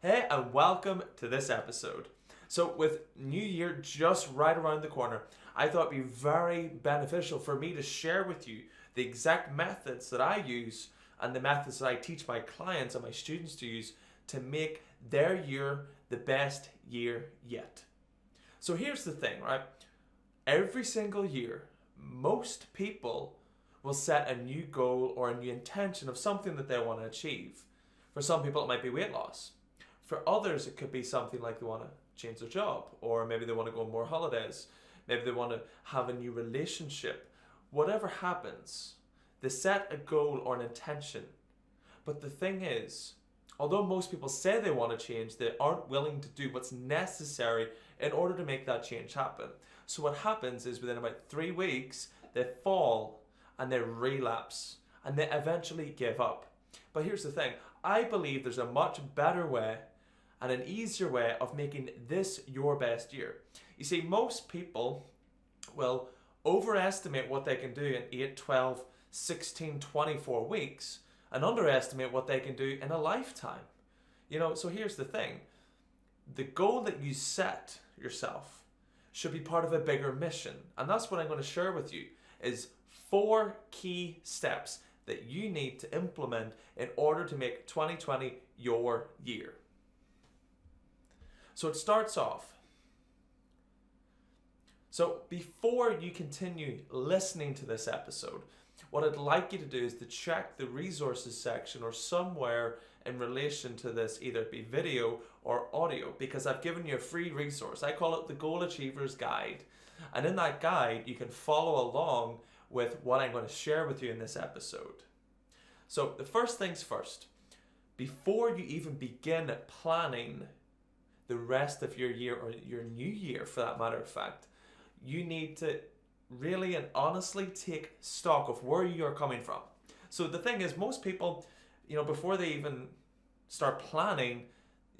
Hey, and welcome to this episode. So, with New Year just right around the corner, I thought it'd be very beneficial for me to share with you the exact methods that I use and the methods that I teach my clients and my students to use to make their year the best year yet. So, here's the thing, right? Every single year, most people will set a new goal or a new intention of something that they want to achieve. For some people, it might be weight loss. For others, it could be something like they want to change their job, or maybe they want to go on more holidays, maybe they want to have a new relationship. Whatever happens, they set a goal or an intention. But the thing is, although most people say they want to change, they aren't willing to do what's necessary in order to make that change happen. So what happens is within about 3 weeks, they fall and they relapse and they eventually give up. But here's the thing, I believe there's a much better way and an easier way of making this your best year. You see, most people will overestimate what they can do in 8, 12, 16, 24 weeks and underestimate what they can do in a lifetime. So here's the thing. The goal that you set yourself should be part of a bigger mission. And that's what I'm going to share with you is 4 key steps that you need to implement in order to make 2020 your year. So it starts off. So before you continue listening to this episode, what I'd like you to do is to check the resources section or somewhere in relation to this, either it be video or audio, because I've given you a free resource. I call it the Goal Achievers Guide. And in that guide, you can follow along with what I'm going to share with you in this episode. So the first things first, before you even begin planning the rest of your year or your new year for that matter of fact, you need to really and honestly take stock of where you are coming from. So the thing is, most people, before they even start planning,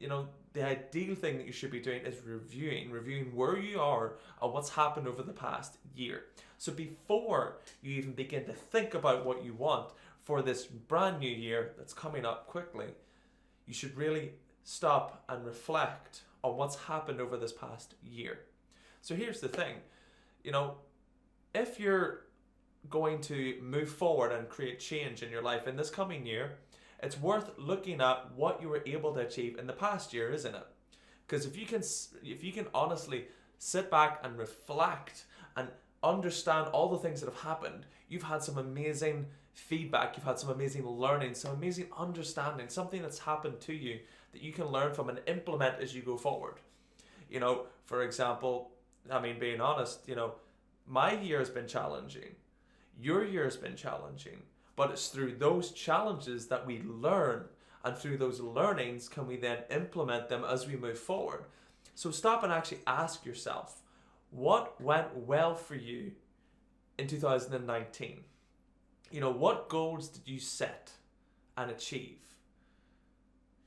the ideal thing that you should be doing is reviewing where you are and what's happened over the past year. So before you even begin to think about what you want for this brand new year that's coming up quickly, you should really stop and reflect on what's happened over this past year. So here's the thing, if you're going to move forward and create change in your life in this coming year, it's worth looking at what you were able to achieve in the past year, isn't it? Because if you can honestly sit back and reflect and understand all the things that have happened, you've had some amazing feedback, you've had some amazing learning, some amazing understanding, something that's happened to you that you can learn from and implement as you go forward. For example, being honest, my year has been challenging. Your year has been challenging. But it's through those challenges that we learn, and through those learnings can we then implement them as we move forward. So stop and actually ask yourself, what went well for you in 2019? What goals did you set and achieve?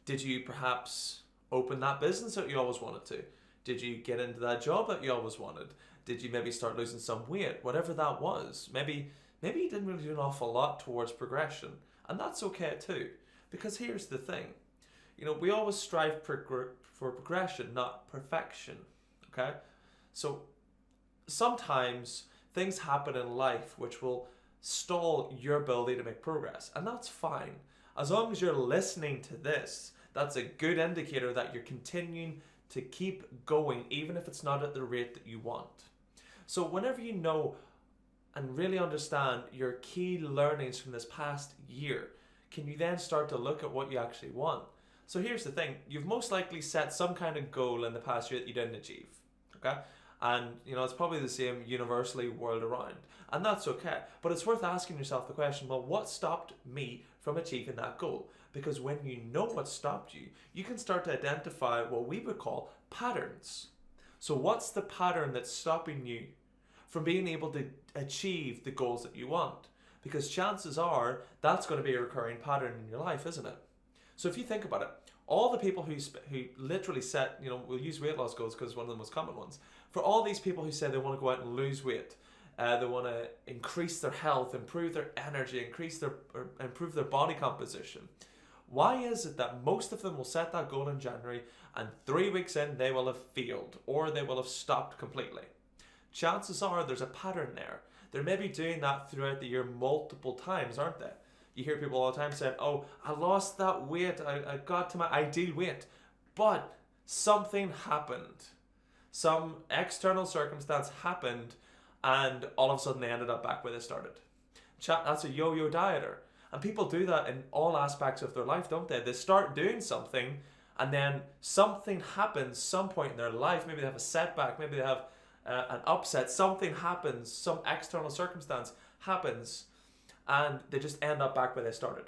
Did you perhaps open that business that you always wanted to? Did you get into that job that you always wanted? Did you maybe start losing some weight? Whatever that was. Maybe you didn't really do an awful lot towards progression. And that's okay too. Because here's the thing. We always strive for progression, not perfection. Okay? So sometimes things happen in life which will stall your ability to make progress. And that's fine. As long as you're listening to this, that's a good indicator that you're continuing to keep going, even if it's not at the rate that you want. So whenever you know and really understand your key learnings from this past year, can you then start to look at what you actually want? So here's the thing, you've most likely set some kind of goal in the past year that you didn't achieve, okay? And it's probably the same universally world around, and that's okay. But it's worth asking yourself the question, well, what stopped me from achieving that goal? Because when you know what stopped you, you can start to identify what we would call patterns. So what's the pattern that's stopping you from being able to achieve the goals that you want? Because chances are that's going to be a recurring pattern in your life, isn't it? So if you think about it, all the people who literally set, we'll use weight loss goals because it's one of the most common ones. For all these people who say they want to go out and lose weight, they want to increase their health, improve their energy, improve their body composition. Why is it that most of them will set that goal in January and 3 weeks in they will have failed or they will have stopped completely? Chances are there's a pattern there. They're maybe doing that throughout the year multiple times, aren't they? You hear people all the time saying, oh, I lost that weight, I got to my ideal weight, but something happened. Some external circumstance happened and all of a sudden they ended up back where they started. That's a yo-yo dieter. And people do that in all aspects of their life, don't they? They start doing something and then something happens some point in their life. Maybe they have a setback, maybe they have an upset, something happens, some external circumstance happens, and they just end up back where they started.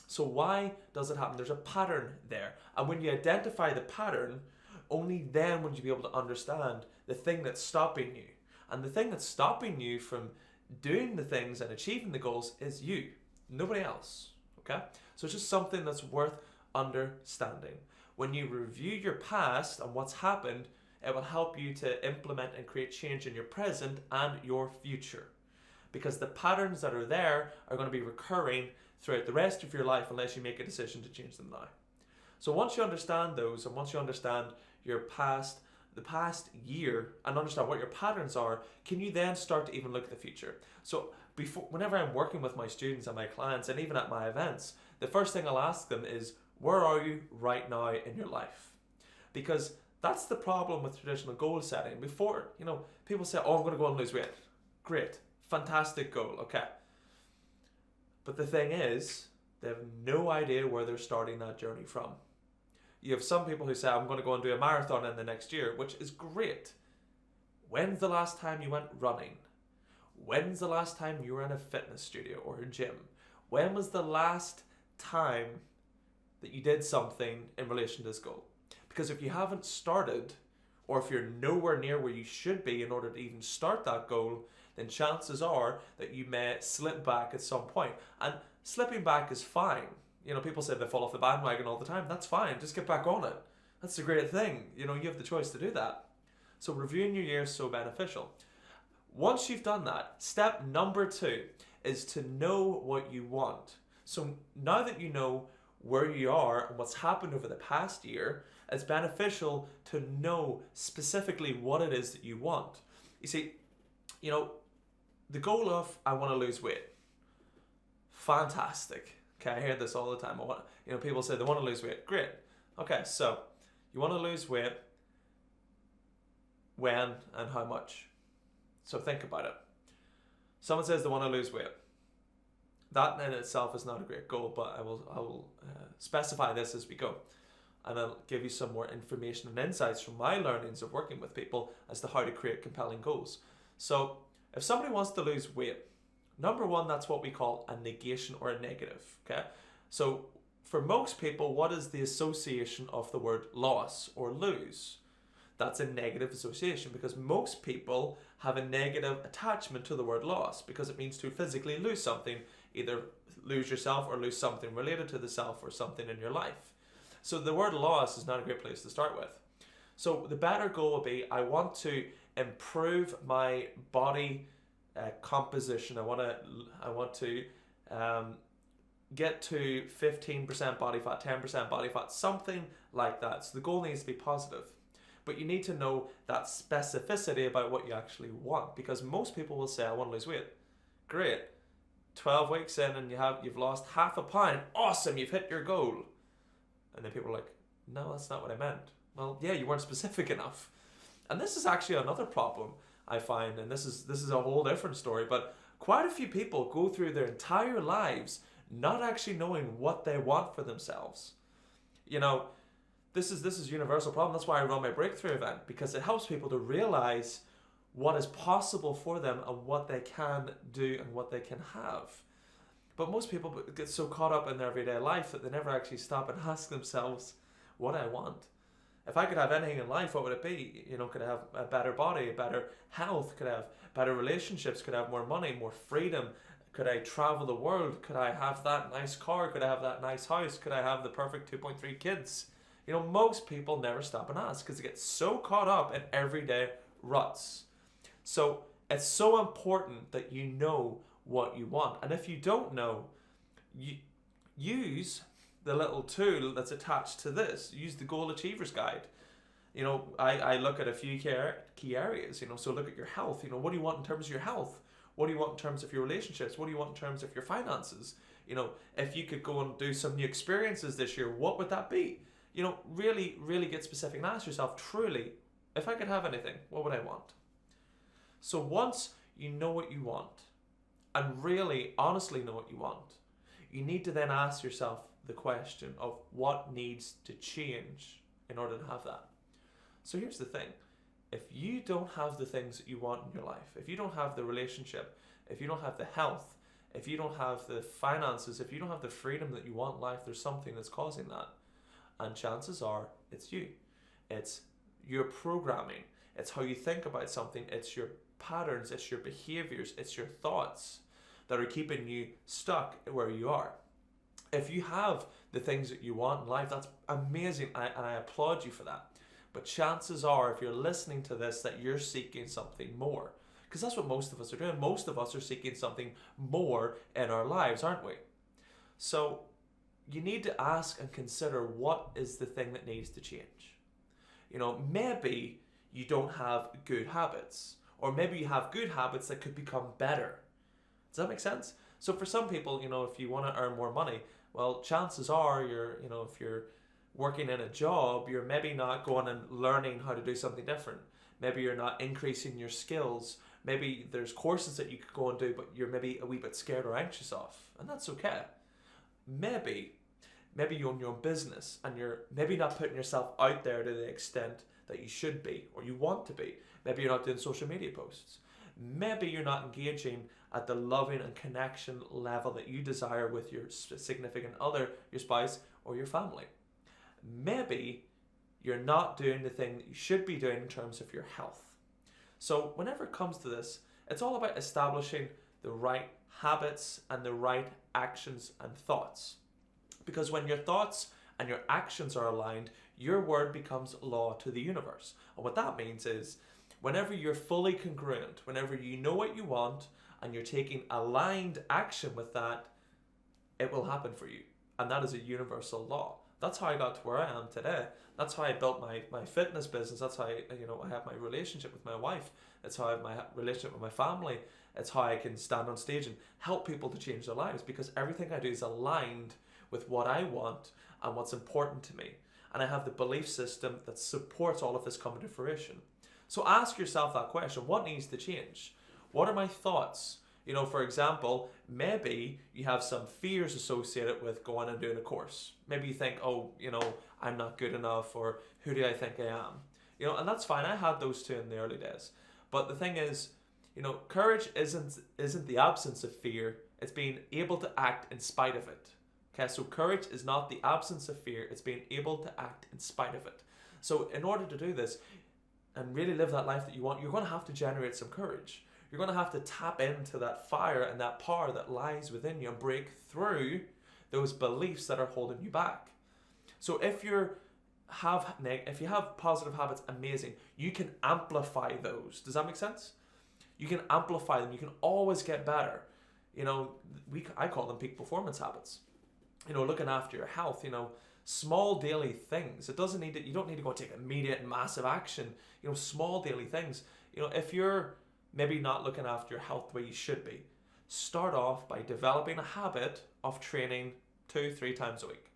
So why does it happen? There's a pattern there. And when you identify the pattern, only then would you be able to understand the thing that's stopping you. And the thing that's stopping you from doing the things and achieving the goals is you, nobody else. Okay? So it's just something that's worth understanding. When you review your past and what's happened, it will help you to implement and create change in your present and your future. Because the patterns that are there are going to be recurring throughout the rest of your life unless you make a decision to change them now. So once you understand those, and once you understand your past, the past year, and understand what your patterns are, can you then start to even look at the future? So whenever I'm working with my students and my clients, and even at my events, the first thing I'll ask them is, where are you right now in your life? Because that's the problem with traditional goal setting. Before, people say, oh, I'm going to go and lose weight. Great. Fantastic goal. Okay. But the thing is, they have no idea where they're starting that journey from. You have some people who say, I'm going to go and do a marathon in the next year, which is great. When's the last time you went running? When's the last time you were in a fitness studio or a gym? When was the last time that you did something in relation to this goal? Because if you haven't started, or if you're nowhere near where you should be in order to even start that goal, then chances are that you may slip back at some point. And slipping back is fine. People say they fall off the bandwagon all the time. That's fine. Just get back on it. That's a great thing. You have the choice to do that. So reviewing your year is so beneficial. Once you've done that, step number 2 is to know what you want. So now that you know where you are and what's happened over the past year, it's beneficial to know specifically what it is that you want. You see, the goal of I want to lose weight. Fantastic. Okay, I hear this all the time. People say they want to lose weight. Great. Okay, so you want to lose weight. When and how much? So think about it. Someone says they want to lose weight. That in itself is not a great goal, but I will specify this as we go. And I'll give you some more information and insights from my learnings of working with people as to how to create compelling goals. So if somebody wants to lose weight, number 1, that's what we call a negation or a negative. Okay. So for most people, what is the association of the word loss or lose? That's a negative association because most people have a negative attachment to the word loss because it means to physically lose something, either lose yourself or lose something related to the self or something in your life. So the word loss is not a great place to start with. So the better goal would be, I want to improve my body composition. I want to get to 15% body fat, 10% body fat, something like that. So the goal needs to be positive. But you need to know that specificity about what you actually want, because most people will say, I want to lose weight. Great. 12 weeks in and you've lost half a pound. Awesome, you've hit your goal. And then people are like, no, that's not what I meant. Well, yeah, you weren't specific enough. And this is actually another problem I find, and this is a whole different story, but quite a few people go through their entire lives not actually knowing what they want for themselves. This is a universal problem. That's why I run my breakthrough event, because it helps people to realize what is possible for them and what they can do and what they can have. But most people get so caught up in their everyday life that they never actually stop and ask themselves, what I want. If I could have anything in life, what would it be? Could I have a better body, better health? Could I have better relationships? Could I have more money, more freedom? Could I travel the world? Could I have that nice car? Could I have that nice house? Could I have the perfect 2.3 kids? Most people never stop and ask because they get so caught up in everyday ruts. So it's so important that you know what you want. And if you don't know, use the little tool that's attached to this. Use the Goal Achievers Guide. You know, I look at a few key areas, you know, so look at your health. You know, what do you want in terms of your health? What do you want in terms of your relationships? What do you want in terms of your finances? You know, if you could go and do some new experiences this year, what would that be? You know, really, really get specific and ask yourself, truly, if I could have anything, what would I want? So once you know what you want, and really, honestly know what you want, you need to then ask yourself the question of what needs to change in order to have that. So here's the thing. If you don't have the things that you want in your life, if you don't have the relationship, if you don't have the health, if you don't have the finances, if you don't have the freedom that you want in life, there's something that's causing that. And chances are it's you. It's your programming. It's how you think about something. It's your patterns. It's your behaviors. It's your thoughts that are keeping you stuck where you are. If you have the things that you want in life, that's amazing. And I applaud you for that. But chances are, if you're listening to this, that you're seeking something more. Because that's what most of us are doing. Most of us are seeking something more in our lives, aren't we? So you need to ask and consider, what is the thing that needs to change? You know, maybe you don't have good habits. Or maybe you have good habits that could become better. Does that make sense? So for some people, you know, if you want to earn more money, well, chances are if you're working in a job, you're maybe not going and learning how to do something different. Maybe you're not increasing your skills. Maybe there's courses that you could go and do, but you're maybe a wee bit scared or anxious of, and that's okay. Maybe you own your own business and you're maybe not putting yourself out there to the extent that you should be or you want to be. Maybe you're not doing social media posts. Maybe you're not engaging at the loving and connection level that you desire with your significant other, your spouse, or your family. Maybe you're not doing the thing that you should be doing in terms of your health. So whenever it comes to this, it's all about establishing the right habits and the right actions and thoughts. Because when your thoughts and your actions are aligned, your word becomes law to the universe. And what that means is, whenever you're fully congruent, whenever you know what you want and you're taking aligned action with that, it will happen for you. And that is a universal law. That's how I got to where I am today. That's how I built my fitness business. That's how I have my relationship with my wife. It's how I have my relationship with my family. It's how I can stand on stage and help people to change their lives, because everything I do is aligned with what I want and what's important to me. And I have the belief system that supports all of this coming to fruition. So ask yourself that question. What needs to change? What are my thoughts? You know, for example, maybe you have some fears associated with going and doing a course. Maybe you think, I'm not good enough, or who do I think I am? You know, and that's fine. I had those too in the early days. But the thing is, courage isn't the absence of fear. It's being able to act in spite of it. Okay, so courage is not the absence of fear. It's being able to act in spite of it. So in order to do this and really live that life that you want, you're going to have to generate some courage. You're going to have to tap into that fire and that power that lies within you and break through those beliefs that are holding you back. So if you have positive habits, amazing. You can amplify those. Does that make sense? You can amplify them. You can always get better. I call them peak performance habits. Looking after your health, small daily things. You don't need to go take immediate massive action. Small daily things. If you're maybe not looking after your health the way you should be, start off by developing a habit of training 2-3 times a week.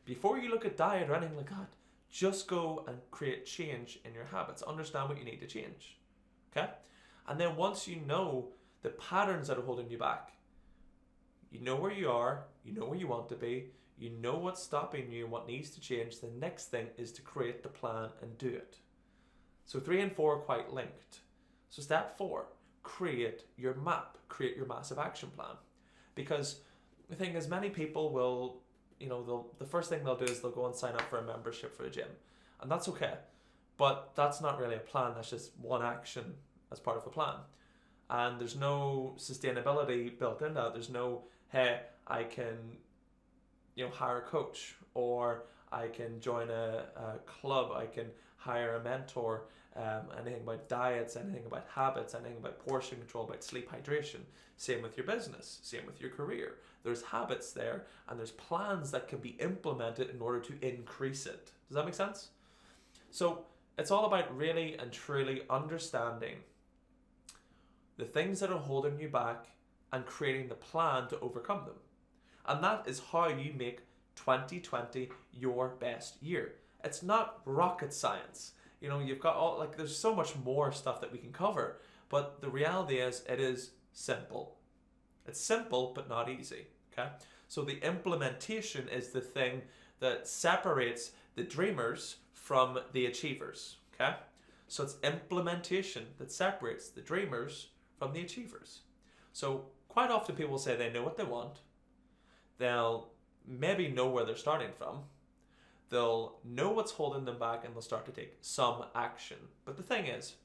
Before you look at diet or anything like that, just go and create change in your habits. Understand what you need to change. Okay? And then once you know the patterns that are holding you back, you know where you are, you know where you want to be, you know what's stopping you and what needs to change, the next thing is to create the plan and do it. So 3 and 4 are quite linked. So step 4, create your map, create your massive action plan. Because the thing is, many people will, the first thing they'll do is they'll go and sign up for a membership for a gym. And that's okay. But that's not really a plan, that's just one action as part of a plan. And there's no sustainability built in that. There's no, hey, I can, hire a coach, or I can join a club, I can hire a mentor, anything about diets, anything about habits, anything about portion control, about sleep, hydration. Same with your business, same with your career. There's habits there, and there's plans that can be implemented in order to increase it. Does that make sense? So it's all about really and truly understanding the things that are holding you back and creating the plan to overcome them. And that is how you make 2020 your best year. It's not rocket science. You've got there's so much more stuff that we can cover, but the reality is it is simple. It's simple, but not easy, okay? So the implementation is the thing that separates the dreamers from the achievers, okay? So it's implementation that separates the dreamers from the achievers. So quite often people say they know what they want. They'll maybe know where they're starting from. They'll know what's holding them back, and they'll start to take some action. But the thing is,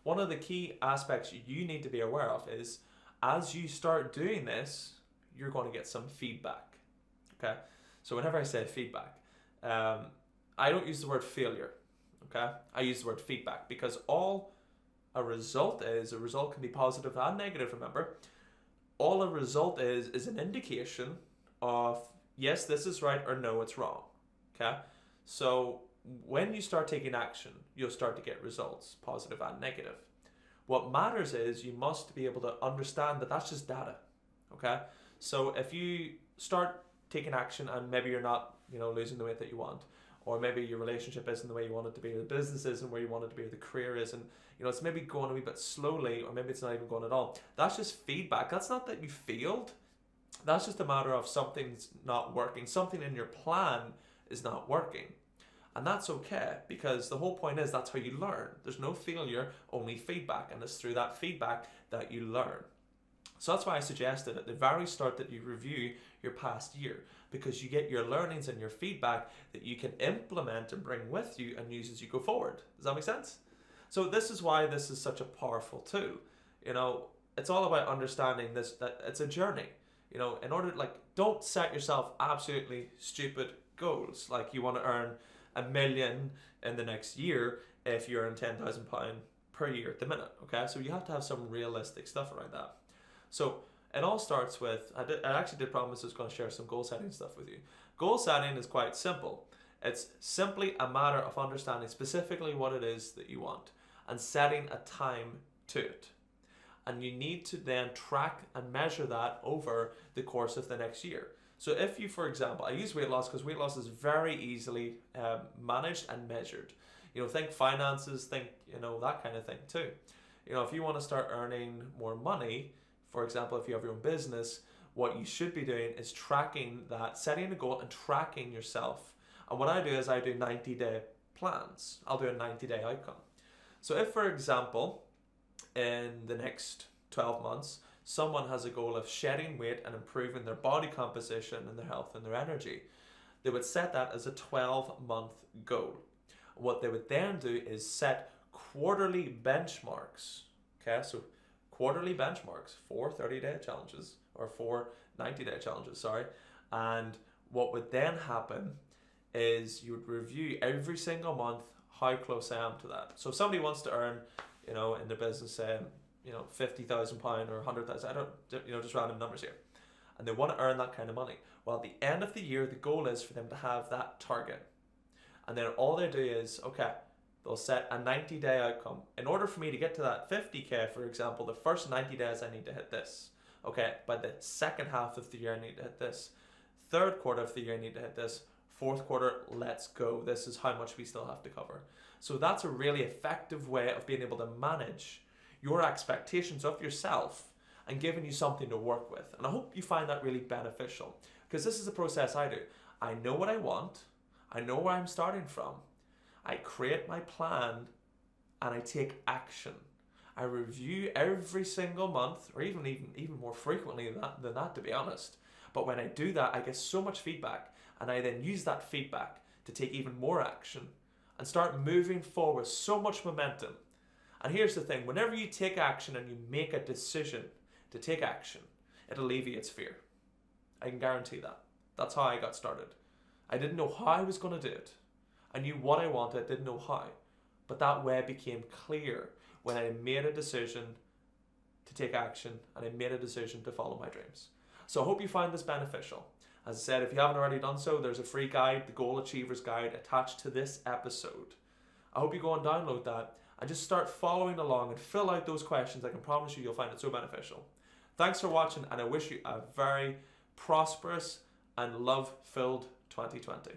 one of the key aspects you need to be aware of is as you start doing this, you're going to get some feedback. Okay? So whenever I say feedback, I don't use the word failure. Okay? I use the word feedback because all a result can be positive and negative, remember. All a result is an indication of yes, this is right, or no, it's wrong. Okay? So when you start taking action, you'll start to get results, positive and negative. What matters is you must be able to understand that that's just data. Okay? So if you start taking action and maybe you're not, losing the weight that you want, or maybe your relationship isn't the way you want it to be, the business isn't where you want it to be, or the career isn't, it's maybe going a wee bit slowly, or maybe it's not even going at all. That's just feedback. That's not that you failed. That's just a matter of something's not working. Something in your plan is not working. And that's okay, because the whole point is that's how you learn. There's no failure, only feedback. And it's through that feedback that you learn. So that's why I suggested at the very start that you review your past year, because you get your learnings and your feedback that you can implement and bring with you and use as you go forward. Does that make sense? So this is why this is such a powerful tool. It's all about understanding this, that it's a journey. In order, don't set yourself absolutely stupid goals. Like you want to earn $1 million in the next year if you earn £10,000 per year at the minute. Okay, so you have to have some realistic stuff around that. So it all starts with, I actually did promise I was going to share some goal setting stuff with you. Goal setting is quite simple. It's simply a matter of understanding specifically what it is that you want and setting a time to it. And you need to then track and measure that over the course of the next year. So if you, for example, I use weight loss because weight loss is very easily managed and measured. Think finances, think, that kind of thing too. If you want to start earning more money, for example, if you have your own business, what you should be doing is tracking that, setting a goal and tracking yourself. And what I do is I do 90-day plans. I'll do a 90-day outcome. So if, for example, in the next 12 months, someone has a goal of shedding weight and improving their body composition and their health and their energy, they would set that as a 12-month goal. What they would then do is set quarterly benchmarks. Okay, so quarterly benchmarks, 4 30-day challenges, or 4 90-day challenges, sorry. And what would then happen is you would review every single month how close I am to that. So if somebody wants to earn, in their business, say, £50,000 or 100,000, I don't, just random numbers here, and they want to earn that kind of money. Well, at the end of the year, the goal is for them to have that target. And then all they do is, okay, they'll set a 90-day outcome. In order for me to get to that 50K, for example, the first 90 days I need to hit this. Okay, by the second half of the year I need to hit this. Third quarter of the year I need to hit this. Fourth quarter, let's go. This is how much we still have to cover. So that's a really effective way of being able to manage your expectations of yourself and giving you something to work with. And I hope you find that really beneficial, because this is the process I do. I know what I want. I know where I'm starting from. I create my plan and I take action. I review every single month, or even more frequently than that, to be honest. But when I do that, I get so much feedback, and I then use that feedback to take even more action and start moving forward, so much momentum. And here's the thing, whenever you take action and you make a decision to take action, it alleviates fear. I can guarantee that. That's how I got started. I didn't know how I was going to do it. I knew what I wanted, didn't know how. But that way became clear when I made a decision to take action and I made a decision to follow my dreams. So I hope you find this beneficial. As I said, if you haven't already done so, there's a free guide, the Goal Achievers Guide, attached to this episode. I hope you go and download that and just start following along and fill out those questions. I can promise you, you'll find it so beneficial. Thanks for watching, and I wish you a very prosperous and love-filled 2020.